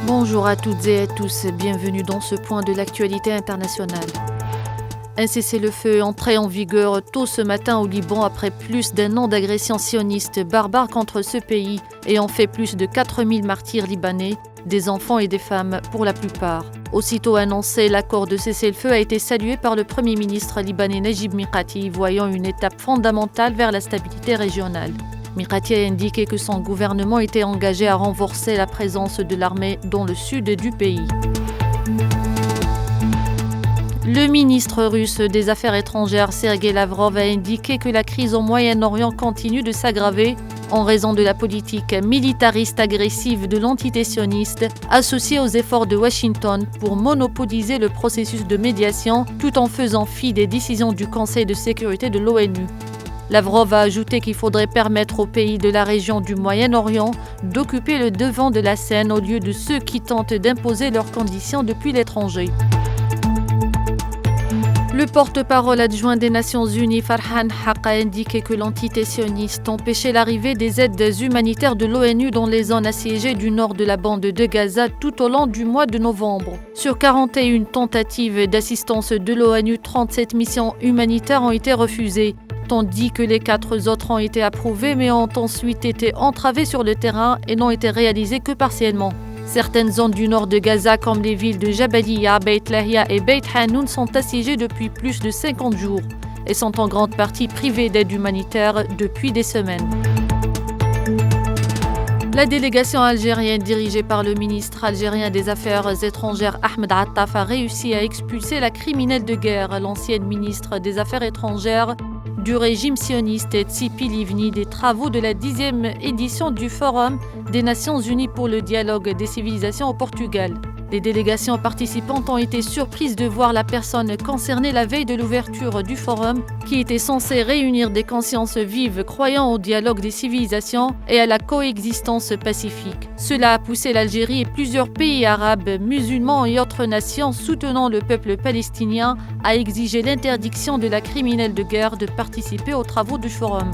Bonjour à toutes et à tous, bienvenue dans ce point de l'actualité internationale. Un cessez-le-feu est entré en vigueur tôt ce matin au Liban après plus d'un an d'agression sioniste barbare contre ce pays ayant fait plus de 4000 martyrs libanais, des enfants et des femmes pour la plupart. Aussitôt annoncé, l'accord de cessez-le-feu a été salué par le Premier ministre libanais Najib Mikati, voyant une étape fondamentale vers la stabilité régionale. Mikati a indiqué que son gouvernement était engagé à renforcer la présence de l'armée dans le sud du pays. Le ministre russe des Affaires étrangères Sergei Lavrov a indiqué que la crise au Moyen-Orient continue de s'aggraver en raison de la politique militariste agressive de l'entité sioniste associée aux efforts de Washington pour monopoliser le processus de médiation tout en faisant fi des décisions du Conseil de sécurité de l'ONU. Lavrov a ajouté qu'il faudrait permettre aux pays de la région du Moyen-Orient d'occuper le devant de la scène au lieu de ceux qui tentent d'imposer leurs conditions depuis l'étranger. Le porte-parole adjoint des Nations Unies, Farhan Haq, a indiqué que l'entité sioniste empêchait l'arrivée des aides humanitaires de l'ONU dans les zones assiégées du nord de la bande de Gaza tout au long du mois de novembre. Sur 41 tentatives d'assistance de l'ONU, 37 missions humanitaires ont été refusées, tandis que les 4 autres ont été approuvées mais ont ensuite été entravées sur le terrain et n'ont été réalisées que partiellement. Certaines zones du nord de Gaza, comme les villes de Jabaliya, Beit Lahia et Beit Hanoun, sont assiégées depuis plus de 50 jours et sont en grande partie privées d'aide humanitaire depuis des semaines. La délégation algérienne dirigée par le ministre algérien des Affaires étrangères Ahmed Attaf a réussi à expulser la criminelle de guerre, l'ancienne ministre des Affaires étrangères du régime sioniste Tzipi Livni, des travaux de la 10e édition du Forum des Nations Unies pour le dialogue des civilisations au Portugal. Les délégations participantes ont été surprises de voir la personne concernée la veille de l'ouverture du forum, qui était censé réunir des consciences vives croyant au dialogue des civilisations et à la coexistence pacifique. Cela a poussé l'Algérie et plusieurs pays arabes, musulmans et autres nations soutenant le peuple palestinien à exiger l'interdiction de la criminelle de guerre de participer aux travaux du forum.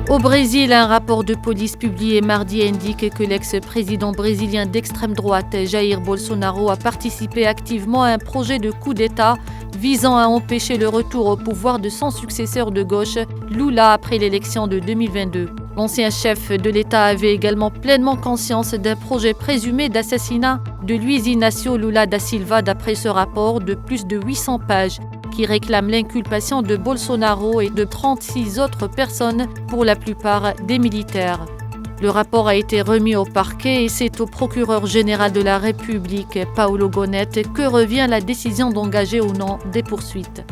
Au Brésil, un rapport de police publié mardi indique que l'ex-président brésilien d'extrême droite Jair Bolsonaro a participé activement à un projet de coup d'État visant à empêcher le retour au pouvoir de son successeur de gauche, Lula, après l'élection de 2022. L'ancien chef de l'État avait également pleinement conscience d'un projet présumé d'assassinat de Luiz Inácio Lula da Silva d'après ce rapport de plus de 800 pages qui réclame l'inculpation de Bolsonaro et de 36 autres personnes, pour la plupart des militaires. Le rapport a été remis au parquet et c'est au procureur général de la République, Paulo Gonet, que revient la décision d'engager ou non des poursuites.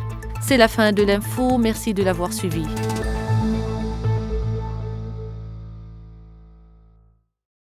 C'est la fin de l'info, merci de l'avoir suivi.